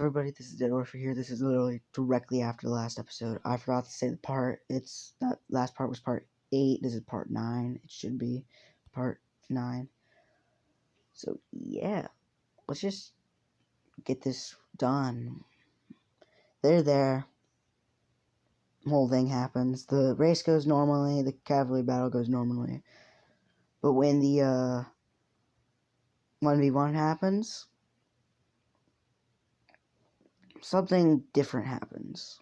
everybody, this is Dead Orphan here. This is literally directly after the last episode. I forgot to say the part. That last part was part 8. This is part 9. It should be part 9. So yeah, let's just get this done. They're there. The whole thing happens. The race goes normally. The cavalry battle goes normally. But when the 1v1 happens, something different happens.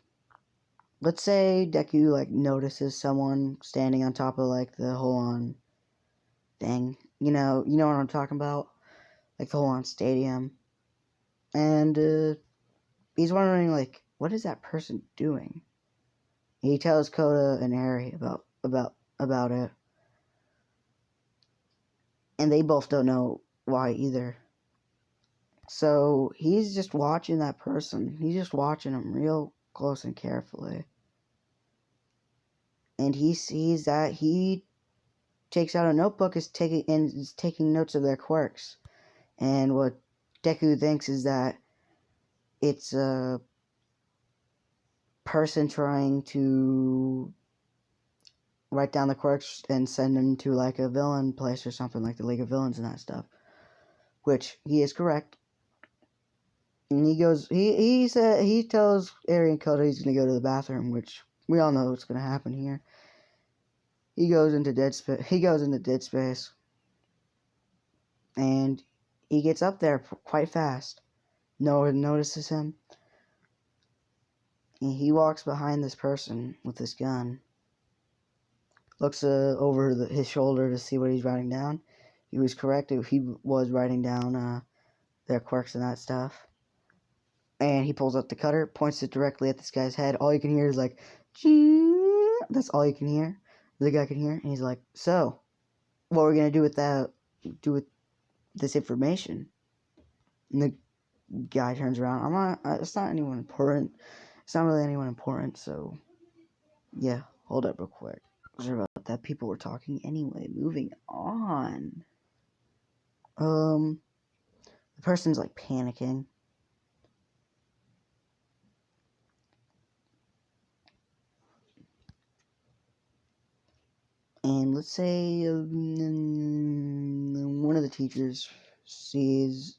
Let's say Deku notices someone standing on top of the whole on thing. You know what I'm talking about? The whole on stadium. And he's wondering what is that person doing? He tells Koda and Eri about it. And they both don't know why either. So he's just watching that person. He's just watching him real close and carefully. And he sees that he takes out a notebook is taking notes of their quirks. And what Deku thinks is that it's a person trying to write down the quirks and send them to a villain place or something, like the League of Villains and that stuff. Which he is correct. And he tells Eri and Koda he's gonna go to the bathroom, which we all know what's gonna happen here. He goes into dead space. And he gets up there quite fast. No one notices him. And he walks behind this person with this gun. Looks over his shoulder to see what he's writing down. He was correct. He was writing down their quirks and that stuff. And he pulls up the cutter, points it directly at this guy's head. All you can hear is Ching! That's all you can hear. The guy can hear. And he's like, so, what are we going to do with this information? And the guy turns around. It's not anyone important. It's not really anyone important, so yeah, hold up real quick. Sorry about that. People were talking anyway. Moving on. The person's panicking. And let's say one of the teachers sees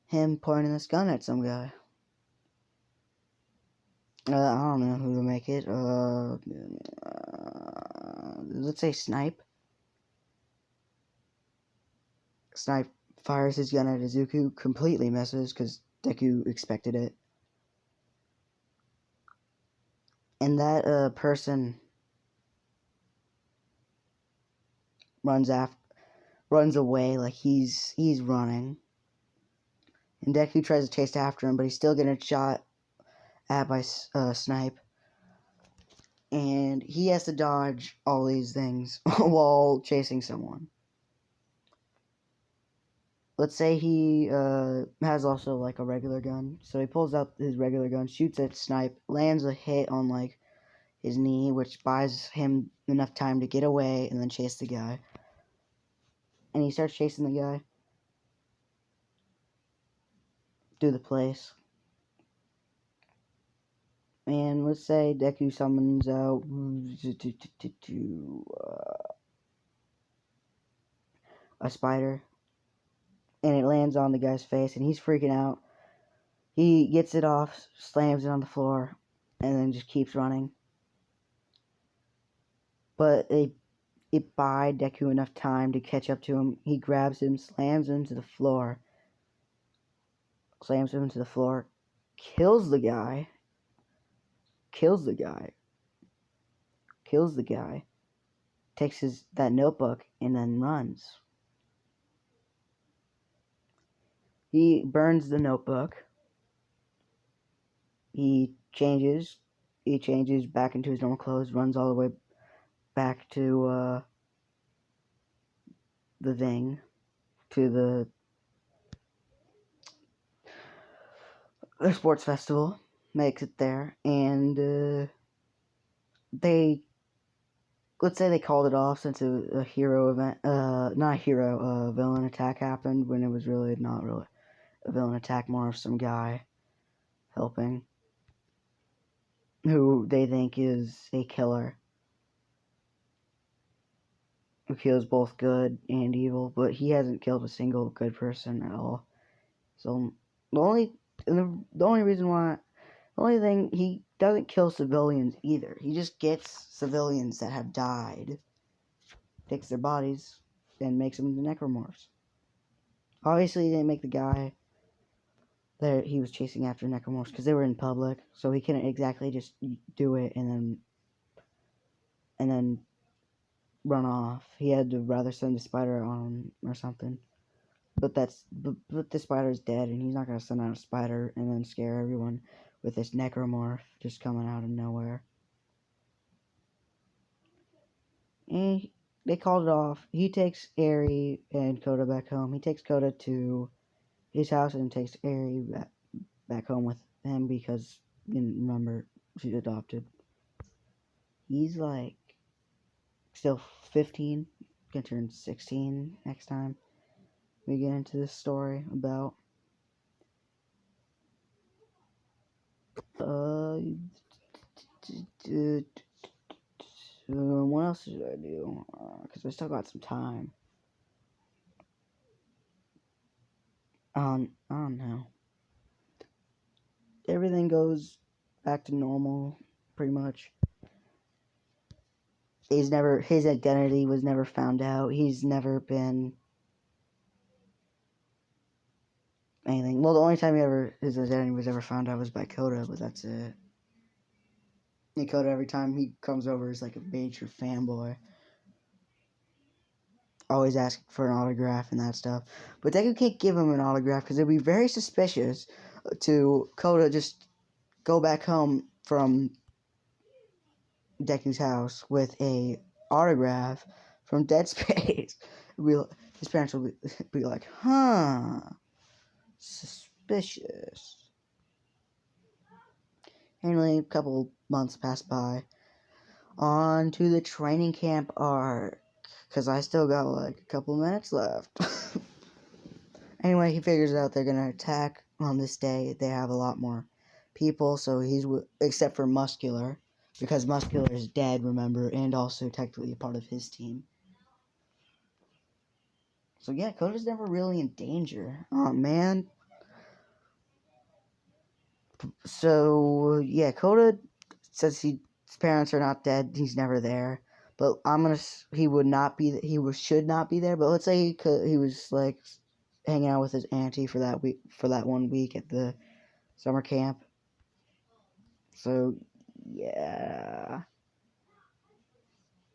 him pointing this gun at some guy. I don't know who to make it. Let's say Snipe. Snipe fires his gun at Izuku, completely misses because Deku expected it. And that person runs away like he's running. And Deku tries to chase after him, but he's still getting shot at by Snipe. And he has to dodge all these things while chasing someone. Let's say he has also a regular gun. So he pulls out his regular gun, shoots at Snipe, lands a hit on his knee, which buys him enough time to get away and then chase the guy. And he starts chasing the guy through the place. And let's say Deku summons out a spider. And it lands on the guy's face, and he's freaking out. He gets it off, slams it on the floor, and then just keeps running. But it buys Deku enough time to catch up to him. He grabs him, slams him to the floor. Kills the guy. Takes that notebook and then runs. He burns the notebook. He changes back into his normal clothes, runs all the way back to the thing, to the sports festival, makes it there, and let's say they called it off since it was a villain attack happened when it was really not really a villain attack morph, some guy helping, who they think is a killer, who kills both good and evil, but he hasn't killed a single good person at all. So the only reason why, the only thing, he doesn't kill civilians either. He just gets civilians that have died, takes their bodies, and makes them into necromorphs. Obviously, he didn't make the guy that he was chasing after necromorphs because they were in public, so he couldn't exactly just do it and then run off. He had to rather send a spider on him or something. But the spider's dead, and he's not gonna send out a spider and then scare everyone with this necromorph just coming out of nowhere. And they called it off. He takes Eri and Coda back home. He takes Coda to his house and takes Eri back home with him because, remember, she's adopted. He's like still 15, gonna turn 16 next time we get into this story about what else should I do? Because I still got some time. I don't know. Everything goes back to normal, pretty much. His identity was never found out. He's never been anything. Well, the only time his identity was ever found out was by Coda, but that's it. And Coda, every time he comes over, is like a major fanboy. Always asking for an autograph and that stuff. But Deku can't give him an autograph because it would be very suspicious to Coda just go back home from Deku's house with a autograph from Dead Space. His parents will be like, huh, suspicious. Anyway, a couple months pass by. On to the training camp arc, because I still got like a couple minutes left. Anyway, he figures out they're gonna attack on this day. They have a lot more people, so except for Muscular, because Muscular is dead, remember, and also technically a part of his team. So yeah, Coda's never really in danger. Oh man. So yeah, Coda says his parents are not dead. He's never there. But he should not be there. But let's say he was like hanging out with his auntie for that 1 week at the summer camp. So yeah,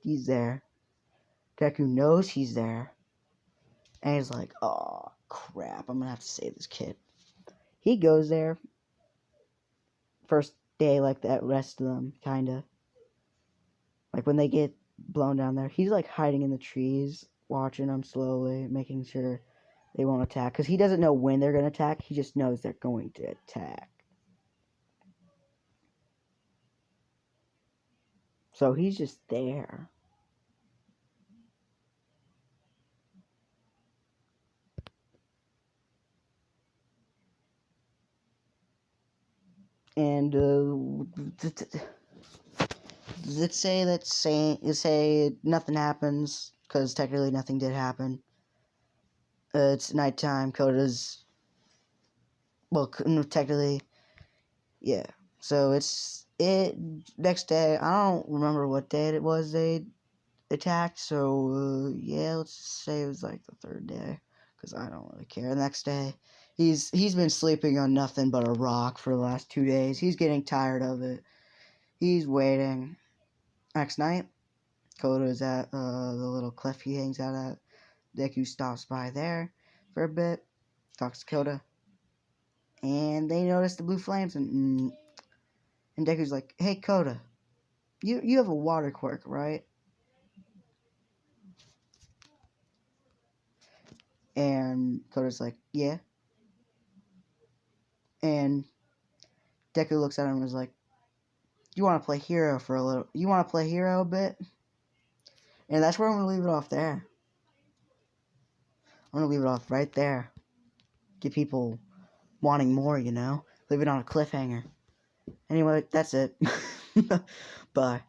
he's there. Deku knows he's there, and he's like, "Oh crap, I'm gonna have to save this kid." He goes there. First day, like the rest of them, kinda. Like when they get blown down there, he's like hiding in the trees, watching them slowly, making sure they won't attack. Because he doesn't know when they're going to attack, he just knows they're going to attack. So he's just there. And let's say nothing happens, because technically nothing did happen. It's nighttime. Coda's, well, technically, yeah. So next day. I don't remember what day it was they attacked. So yeah, let's just say it was like the third day, because I don't really care. The next day, he's been sleeping on nothing but a rock for the last 2 days. He's getting tired of it. He's waiting. Next night, Koda's at the little cliff he hangs out at. Deku stops by there for a bit, talks to Koda, and they notice the blue flames, and Deku's like, "Hey Koda, you have a water quirk, right?" And Koda's like, "Yeah." And Deku looks at him and is like, "You want to play hero for a little? You want to play hero a bit?" And that's where I'm gonna leave it off there. I'm gonna leave it off right there. Give people wanting more, you know? Leave it on a cliffhanger. Anyway, that's it. Bye.